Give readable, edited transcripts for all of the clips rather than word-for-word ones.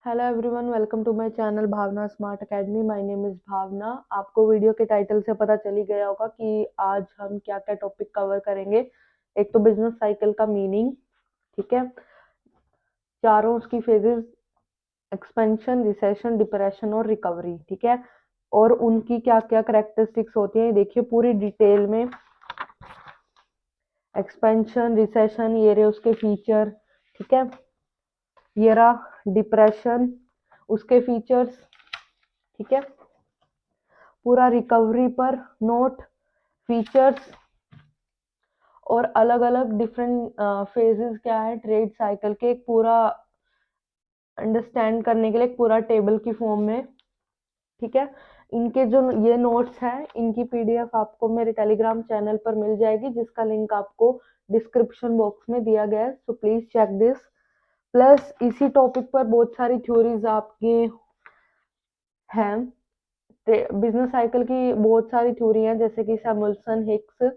Hello everyone, welcome to my channel Bhavna smart academy. My name is Bhavna. आपको video के title से पता चल ही गया होगा कि आज हम क्या क्या टॉपिक कवर करेंगे। एक तो बिजनेस साइकिल का मीनिंग, ठीक है, चारों उसकी फेजेस, एक्सपेंशन, रिसेशन, डिप्रेशन और रिकवरी, ठीक है, और उनकी क्या क्या करेक्टरिस्टिक्स होती हैं, ये देखिए पूरी डिटेल में। एक्सपेंशन, रिसेशन, ये रहे उसके फीचर, ठीक है, ये रहा डिप्रेशन, उसके फीचर्स, ठीक है, पूरा रिकवरी पर नोट, फीचर्स और अलग अलग डिफरेंट फेजेस क्या है ट्रेड साइकिल के, एक पूरा अंडरस्टैंड करने के लिए एक पूरा टेबल की फॉर्म में, ठीक है। इनके जो ये नोट्स हैं, इनकी पीडीएफ आपको मेरे टेलीग्राम चैनल पर मिल जाएगी, जिसका लिंक आपको डिस्क्रिप्शन बॉक्स में दिया गया है, so please check this. Plus इसी टॉपिक पर बहुत सारी थ्योरीज आपके हैं। बिजनेस साइकिल की बहुत सारी थ्योरी हैं, जैसे कि सैमुअल्सन हिक्स,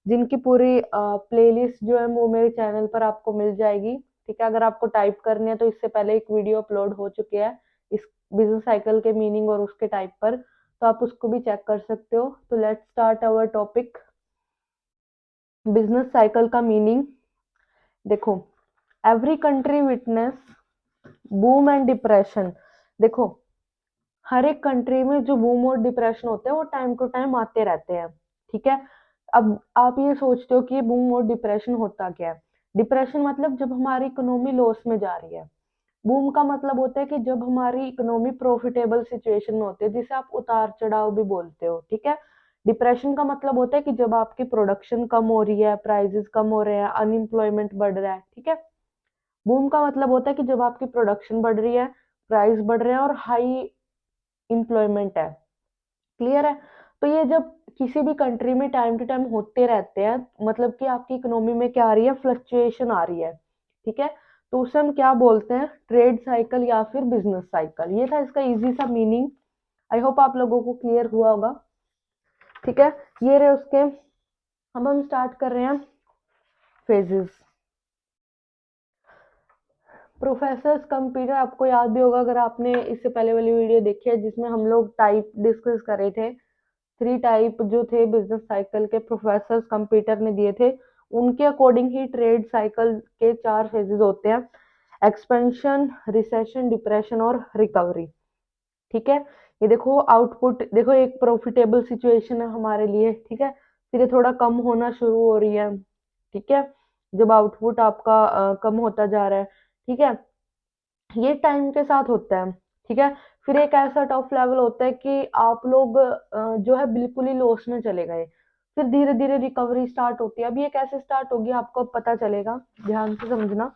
जिनकी पूरी प्लेलिस्ट जो है वो मेरे चैनल पर आपको मिल जाएगी, ठीक है। अगर आपको टाइप करनी है तो इससे पहले एक वीडियो अपलोड हो चुकी है इस बिजनेस साइकिल के मीनिंग और उसके टाइप पर, तो आप उसको भी चेक कर सकते हो। तो let's start our topic, business cycle का मीनिंग। देखो, every country witness boom and depression. देखो, हर एक कंट्री में जो बूम और डिप्रेशन होते हैं वो टाइम टू टाइम आते रहते हैं, ठीक है। अब आप ये सोचते हो कि ये बूम और डिप्रेशन होता क्या है। डिप्रेशन मतलब जब हमारी इकोनॉमी लॉस में जा रही है। बूम का मतलब होता है कि जब हमारी इकोनॉमी प्रॉफिटेबल सिचुएशन में होती है, जिसे आप उतार चढ़ाव भी बोलते हो, ठीक है। डिप्रेशन का मतलब होता है कि जब आपकी प्रोडक्शन कम हो रही है, प्राइसेस कम हो रहे हैं, अनएम्प्लॉयमेंट बढ़ रहा है, ठीक है। बूम का मतलब होता है कि जब आपकी प्रोडक्शन बढ़ रही है, प्राइस बढ़ रहे हैं और हाई एम्प्लॉयमेंट है। क्लियर है। तो ये जब किसी भी कंट्री में टाइम टू टाइम होते रहते हैं, मतलब कि आपकी इकोनॉमी में क्या आ रही है, फ्लक्चुएशन आ रही है, ठीक है। तो उसे हम क्या बोलते हैं, ट्रेड साइकिल या फिर बिजनेस साइकिल। ये था इसका इजी सा मीनिंग। आई होप आप लोगों को क्लियर हुआ होगा, ठीक है। ये रहे उसके। अब हम स्टार्ट कर रहे हैं फेजेस। प्रोफेसर्स कंप्यूटर, आपको याद भी होगा अगर आपने इससे पहले वाली वीडियो देखी है, जिसमें हम लोग टाइप डिस्कस कर रहे थे। थ्री टाइप जो थे बिजनेस साइकिल के, प्रोफेसर कंप्यूटर ने दिए थे। उनके अकॉर्डिंग ही ट्रेड साइकिल के चार फेजेस होते हैं, एक्सपेंशन, रिसेशन, डिप्रेशन और रिकवरी, ठीक है। ये देखो आउटपुट, देखो एक प्रॉफिटेबल सिचुएशन है हमारे लिए, ठीक है, फिर ये थोड़ा कम होना शुरू हो रही है, ठीक है, जब आउटपुट आपका कम होता जा रहा है, ठीक है। ये टाइम के साथ होता है, ठीक है। फिर एक ऐसा टफ लेवल होता है कि आप लोग जो है बिल्कुल ही लॉस में चले गए। फिर धीरे धीरे रिकवरी स्टार्ट होती है। अब ये कैसे स्टार्ट होगी आपको अब पता चलेगा, ध्यान से समझना।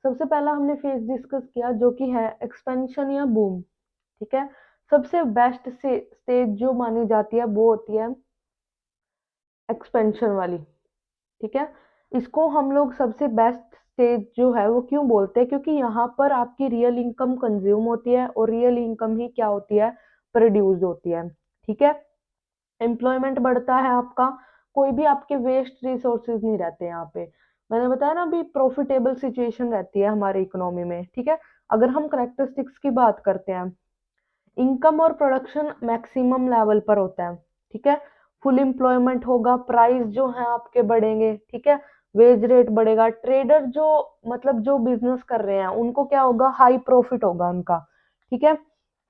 सबसे पहला हमने फेज डिस्कस किया जो कि है एक्सपेंशन या बूम, ठीक है। सबसे बेस्ट से स्टेज जो मानी जाती है वो होती है एक्सपेंशन वाली, ठीक है। इसको हम लोग सबसे बेस्ट स्टेज जो है वो क्यों बोलते हैं, क्योंकि यहाँ पर आपकी रियल इनकम कंज्यूम होती है और रियल इनकम ही क्या होती है, प्रोड्यूस होती है, ठीक है। एम्प्लॉयमेंट बढ़ता है आपका, कोई भी आपके वेस्ट रिसोर्सेज नहीं रहते यहाँ पे। मैंने बताया ना अभी प्रॉफिटेबल सिचुएशन रहती है हमारी इकोनॉमी में, ठीक है। अगर हम करेक्टरिस्टिक्स की बात करते हैं, इनकम और प्रोडक्शन मैक्सिमम लेवल पर होता है, ठीक है। फुल एम्प्लॉयमेंट होगा, प्राइस जो है आपके बढ़ेंगे, ठीक है, वेज रेट बढ़ेगा। ट्रेडर जो मतलब जो बिजनेस कर रहे हैं उनको क्या होगा, हाई प्रॉफिट होगा उनका, ठीक है।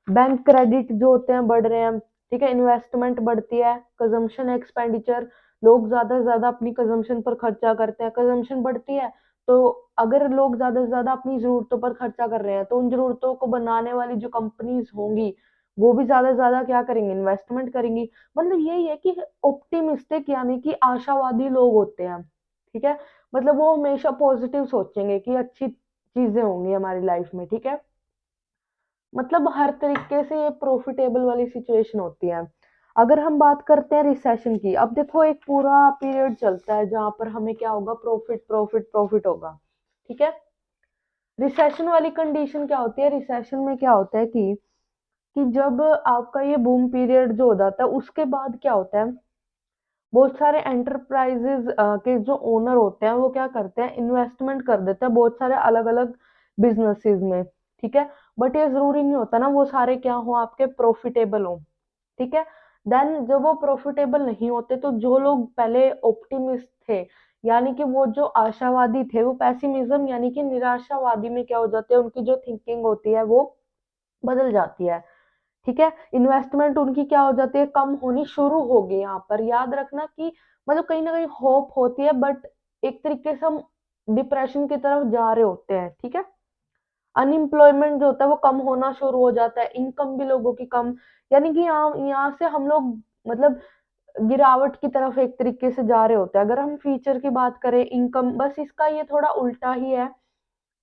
बैंक क्रेडिट जो होते हैं बढ़ रहे हैं, ठीक है। इन्वेस्टमेंट बढ़ती है, कंजम्पशन एक्सपेंडिचर, लोग ज्यादा से ज्यादा अपनी कंजम्पशन पर खर्चा करते हैं, कंजम्पशन बढ़ती है। तो अगर लोग ज्यादा से ज्यादा अपनी जरूरतों पर खर्चा कर रहे हैं, तो उन जरूरतों को बनाने वाली जो कंपनीज होंगी वो भी ज्यादा से ज्यादा क्या करेंगे, इन्वेस्टमेंट करेंगी। मतलब यही है कि ऑप्टिमिस्टिक यानी कि आशावादी लोग होते हैं, ठीक है। मतलब वो हमेशा पॉजिटिव सोचेंगे कि अच्छी चीजें होंगी हमारी लाइफ में, ठीक है। मतलब हर तरीके से ये प्रॉफिटेबल वाली सिचुएशन होती है। अगर हम बात करते हैं रिसेशन की, अब देखो एक पूरा पीरियड चलता है जहां पर हमें क्या होगा, प्रॉफिट प्रॉफिट प्रॉफिट होगा, ठीक है। रिसेशन वाली कंडीशन क्या होती है, रिसेशन में क्या होता है कि जब आपका ये बूम पीरियड जो हो जाता है उसके बाद क्या होता है, बहुत सारे एंटरप्राइजेज के जो ओनर होते हैं वो क्या करते हैं, इन्वेस्टमेंट कर देते हैं बहुत सारे अलग अलग बिजनेसेस में, ठीक है, बट ये जरूरी नहीं होता ना वो सारे क्या हो आपके प्रॉफिटेबल हो, ठीक है। देन जब वो प्रॉफिटेबल नहीं होते तो जो लोग पहले ऑप्टिमिस्ट थे, यानी कि वो जो आशावादी थे, वो पेसिमिज्म यानी कि निराशावादी में क्या हो जाते हैं, उनकी जो थिंकिंग होती है वो बदल जाती है, ठीक है। इन्वेस्टमेंट उनकी क्या हो जाती है, कम होनी शुरू होगी। यहाँ पर याद रखना कि मतलब कहीं ना कहीं होप होती है, बट एक तरीके से हम डिप्रेशन की तरफ जा रहे होते हैं, ठीक है। अनएम्प्लॉयमेंट जो होता है वो कम होना शुरू हो जाता है, इनकम भी लोगों की कम, यानी कि यहाँ यहाँ से हम लोग मतलब गिरावट की तरफ एक तरीके से जा रहे होते हैं। अगर हम फ्यूचर की बात करें, इनकम बस इसका ये थोड़ा उल्टा ही है,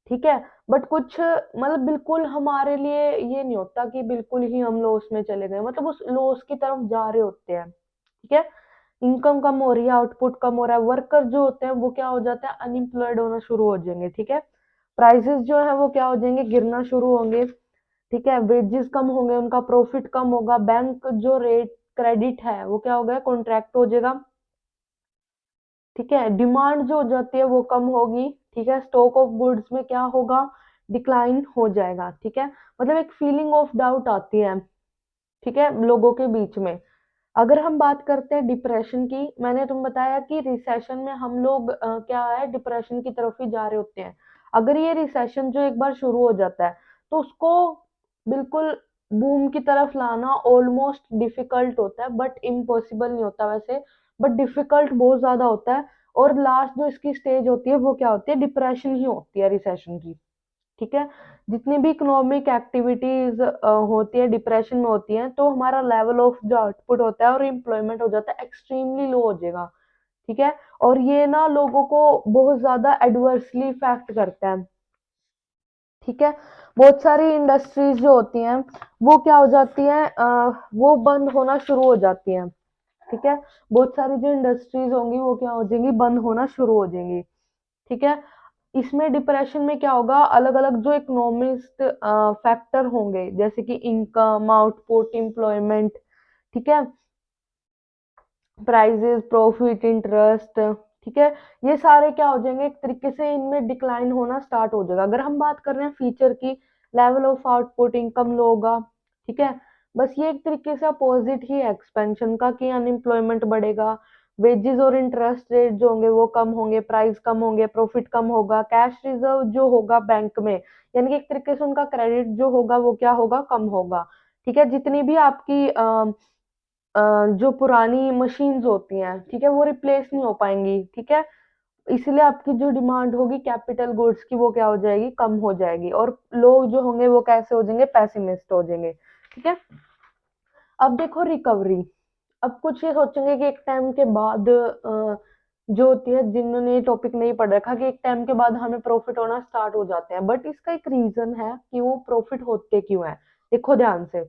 ठीक है। बट कुछ मतलब बिल्कुल हमारे लिए ये नहीं होता कि बिल्कुल ही हम लॉस में चले गए, मतलब उस लॉस की तरफ जा रहे होते हैं, ठीक है। इनकम कम हो रही है, आउटपुट कम हो रहा है, वर्कर जो होते हैं वो क्या हो जाते हैं, अनएम्प्लॉयड होना शुरू हो जाएंगे, ठीक है। प्राइसेस जो है वो क्या हो जाएंगे, गिरना शुरू होंगे, ठीक है। वेजेस कम होंगे, उनका प्रॉफिट कम होगा, बैंक जो रेट क्रेडिट है वो क्या हो गया, कॉन्ट्रैक्ट हो जाएगा, ठीक है। डिमांड जो हो जाती है वो कम होगी, ठीक है। स्टॉक ऑफ गुड्स में क्या होगा, डिक्लाइन हो जाएगा, ठीक है। मतलब एक फीलिंग ऑफ डाउट आती है, ठीक है, लोगों के बीच में। अगर हम बात करते हैं डिप्रेशन की, मैंने तुम बताया कि रिसेशन में हम लोग क्या है, डिप्रेशन की तरफ ही जा रहे होते हैं। अगर ये रिसेशन जो एक बार शुरू हो जाता है तो उसको बिल्कुल बूम की तरफ लाना ऑलमोस्ट डिफिकल्ट होता है, बट इम्पॉसिबल नहीं होता वैसे, बट डिफिकल्ट बहुत ज्यादा होता है। और लास्ट जो इसकी स्टेज होती है वो क्या होती है, डिप्रेशन ही होती है रिसेशन की, ठीक है। जितनी भी इकोनॉमिक एक्टिविटीज होती है डिप्रेशन में होती हैं, तो हमारा लेवल ऑफ जो आउटपुट होता है और एम्प्लॉयमेंट हो जाता है एक्सट्रीमली लो हो जाएगा, ठीक है। और ये ना लोगों को बहुत ज्यादा एडवर्सली इफेक्ट करता है, ठीक है। बहुत सारी इंडस्ट्रीज जो होती हैं वो क्या हो जाती हैं, वो बंद होना शुरू हो जाती हैं, ठीक है। बहुत सारी जो इंडस्ट्रीज होंगी वो क्या हो जाएंगी, बंद होना शुरू हो जाएंगी, ठीक है। इसमें डिप्रेशन में क्या होगा, अलग अलग जो इकोनॉमिस्ट फैक्टर होंगे, जैसे कि इनकम, आउटपुट, एम्प्लॉयमेंट, ठीक है, प्राइजेस, प्रॉफिट, इंटरेस्ट, ठीक है। ये सारे क्या हो जाएंगे, एक तरीके से इनमें डिक्लाइन होना स्टार्ट हो जाएगा। अगर हम बात कर रहे हैं फीचर की, लेवल ऑफ आउटपुट, इनकम लो होगा, ठीक है। बस ये एक तरीके से अपोजिट ही है एक्सपेंशन का, कि अनएम्प्लॉयमेंट बढ़ेगा, वेजेस और इंटरेस्ट रेट जो होंगे वो कम होंगे, प्राइस कम होंगे, प्रॉफिट कम होगा, कैश रिजर्व जो होगा बैंक में, यानी कि एक तरीके से उनका क्रेडिट जो होगा वो क्या होगा, कम होगा, ठीक है। जितनी भी आपकी जो पुरानी मशीन्स होती हैं, ठीक है, वो रिप्लेस नहीं हो पाएंगी, ठीक है। इसलिए आपकी जो डिमांड होगी कैपिटल गुड्स की वो क्या हो जाएगी, कम हो जाएगी, और लोग जो होंगे वो कैसे हो जाएंगे, पैसिमिस्ट हो जाएंगे, ठीक है। अब देखो रिकवरी, अब कुछ ये सोचेंगे कि एक टाइम के बाद जो होती है, जिन्होंने टॉपिक नहीं पढ़ रखा, कि एक टाइम के बाद हमें प्रॉफिट होना स्टार्ट हो जाते हैं, बट इसका एक रीजन है कि वो प्रॉफिट होते क्यों है। देखो ध्यान से,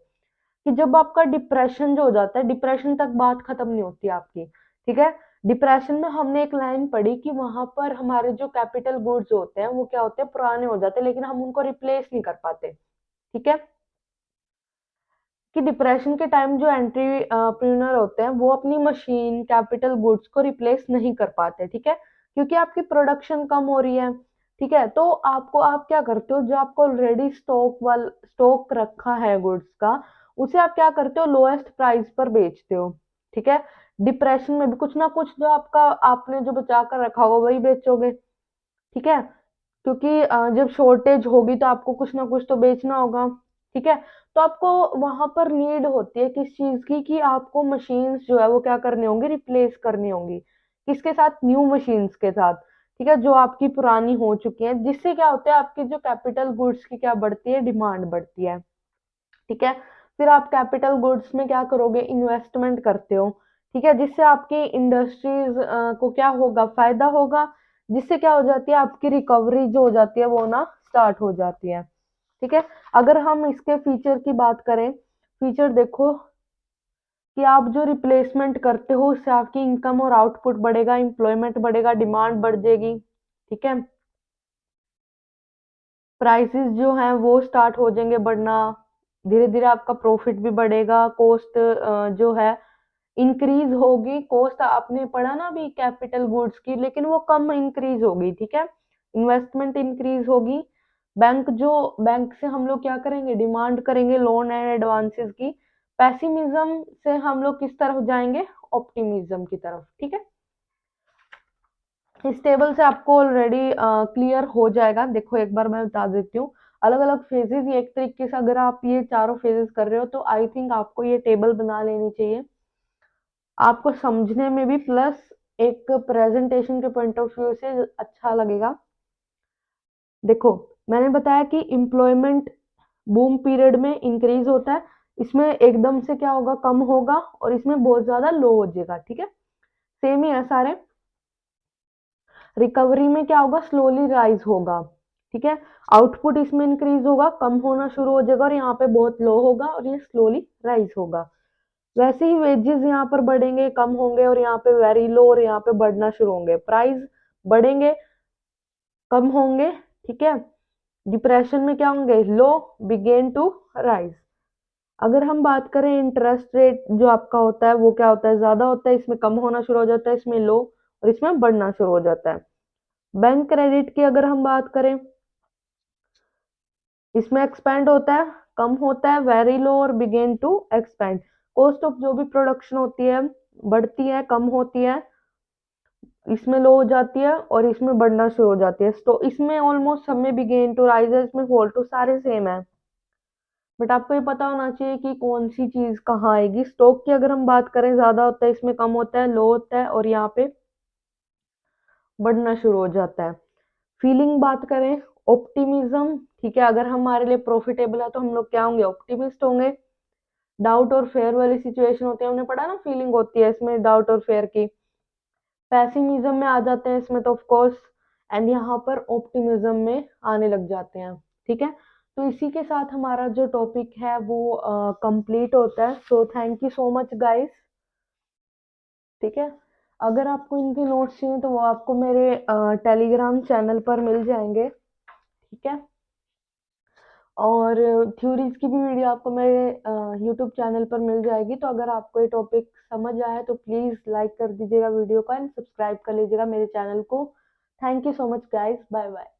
कि जब आपका डिप्रेशन जो हो जाता है, डिप्रेशन तक बात खत्म नहीं होती आपकी, ठीक है। डिप्रेशन में हमने एक लाइन पढ़ी कि वहां पर हमारे जो कैपिटल गुड्स होते हैं वो क्या होते हैं, पुराने हो जाते हैं, लेकिन हम उनको रिप्लेस नहीं कर पाते, ठीक है। कि डिप्रेशन के टाइम जो एंटरप्रेन्योर होते हैं वो अपनी मशीन, कैपिटल गुड्स को रिप्लेस नहीं कर पाते, ठीक है, क्योंकि आपकी प्रोडक्शन कम हो रही है, ठीक है। तो आपको, आप क्या करते हो, जो आपको ऑलरेडी स्टॉक रखा है गुड्स का, उसे आप क्या करते हो, लोएस्ट प्राइस पर बेचते हो, ठीक है। डिप्रेशन में भी कुछ ना कुछ जो आपका, आपने जो बचा कर रखा होगा वही बेचोगे, ठीक है। क्योंकि जब शॉर्टेज होगी तो आपको कुछ ना कुछ तो बेचना होगा, ठीक है। तो आपको वहां पर नीड होती है किस चीज की, कि आपको मशीन्स जो है वो क्या करनी होंगी, रिप्लेस करनी होंगी, किसके साथ, न्यू मशीन्स के साथ, ठीक है, जो आपकी पुरानी हो चुकी है, जिससे क्या होता है, आपकी जो कैपिटल गुड्स की क्या बढ़ती है, डिमांड बढ़ती है, ठीक है। फिर आप कैपिटल गुड्स में क्या करोगे, इन्वेस्टमेंट करते हो, ठीक है, जिससे आपकी इंडस्ट्रीज को क्या होगा, फायदा होगा, जिससे क्या हो जाती है, आपकी रिकवरी जो हो जाती है वो ना स्टार्ट हो जाती है, ठीक है। अगर हम इसके फीचर की बात करें, फीचर देखो, कि आप जो रिप्लेसमेंट करते हो उससे आपकी इनकम और आउटपुट बढ़ेगा, एम्प्लॉयमेंट बढ़ेगा, डिमांड बढ़ जाएगी, ठीक है। प्राइसेस जो हैं वो स्टार्ट हो जाएंगे बढ़ना, धीरे धीरे आपका प्रॉफिट भी बढ़ेगा, कॉस्ट जो है इंक्रीज होगी, कॉस्ट आपने पढ़ा ना अभी कैपिटल गुड्स की, लेकिन वो कम इंक्रीज होगी, ठीक है। इन्वेस्टमेंट इंक्रीज होगी, बैंक से हम लोग क्या करेंगे, डिमांड करेंगे लोन एंड एडवांसेस की। पेसिमिज्म से हम लोग किस तरफ जाएंगे, ऑप्टिमिज्म की तरफ। ठीक है, इस टेबल से आपको ऑलरेडी क्लियर हो जाएगा। देखो एक बार मैं बता देती हूँ, अलग अलग फेजेस, ये एक तरीके से अगर आप ये चारों फेजेस कर रहे हो तो आई थिंक आपको ये टेबल बना लेनी चाहिए, आपको समझने में भी प्लस एक प्रेजेंटेशन के पॉइंट ऑफ व्यू से अच्छा लगेगा। देखो मैंने बताया कि एम्प्लॉयमेंट बूम पीरियड में इंक्रीज होता है, इसमें एकदम से क्या होगा, कम होगा, और इसमें बहुत ज्यादा लो हो जाएगा। ठीक है, सेम ही है सारे। रिकवरी में क्या होगा, स्लोली राइज होगा। ठीक है, आउटपुट इसमें इंक्रीज होगा, कम होना शुरू हो जाएगा, और यहाँ पे बहुत लो होगा और ये स्लोली राइज होगा। वैसे ही वेजेस यहाँ पर बढ़ेंगे, कम होंगे, और यहाँ पे वेरी लो, और यहाँ पे बढ़ना शुरू होंगे। प्राइस बढ़ेंगे, कम होंगे। ठीक है, डिप्रेशन में क्या होंगे, लो, बिगेन टू राइज। अगर हम बात करें इंटरेस्ट रेट जो आपका होता है वो क्या होता है, ज्यादा होता है, इसमें कम होना शुरू हो जाता है, इसमें लो, और इसमें बढ़ना शुरू हो जाता है। बैंक क्रेडिट की अगर हम बात करें, इसमें एक्सपेंड होता है, कम होता है, वेरी लो, और begin to expand. Cost of जो भी प्रोडक्शन होती है बढ़ती है, कम होती है, इसमें लो हो जाती है, और इसमें बढ़ना शुरू हो जाती है। तो इसमें ऑलमोस्ट सब में बिगेन टू राइज है, इसमें फॉल टू सारे सेम है, बट आपको ये पता होना चाहिए कि कौन सी चीज कहाँ आएगी। स्टॉक की अगर हम बात करें, ज्यादा होता है, इसमें कम होता है, लो होता है, और यहाँ पे बढ़ना शुरू हो जाता है। फीलिंग बात करें, ऑप्टिमिज्म। ठीक है, अगर हमारे लिए प्रॉफिटेबल है तो हम लोग क्या होंगे, ऑप्टिमिस्ट होंगे। डाउट और फेयर वाली सिचुएशन होती है, हमने पढ़ा ना, फीलिंग होती है इसमें डाउट और फेयर की। पैसिमिज्म में आ जाते हैं इसमें तो ऑफ कोर्स, एंड यहाँ पर ऑप्टिमिज्म में आने लग जाते हैं। ठीक है, तो इसी के साथ हमारा जो टॉपिक है वो कंप्लीट होता है। So thank you so much guys. ठीक है, अगर आपको इनके नोट्स चाहिए तो वो आपको मेरे टेलीग्राम चैनल पर मिल जाएंगे। ठीक है, और थ्योरीज की भी वीडियो आपको मेरे यूट्यूब चैनल पर मिल जाएगी। तो अगर आपको ये टॉपिक समझ आया तो प्लीज़ लाइक कर दीजिएगा वीडियो को, एंड सब्सक्राइब कर लीजिएगा मेरे चैनल को। Thank you so much guys, bye bye.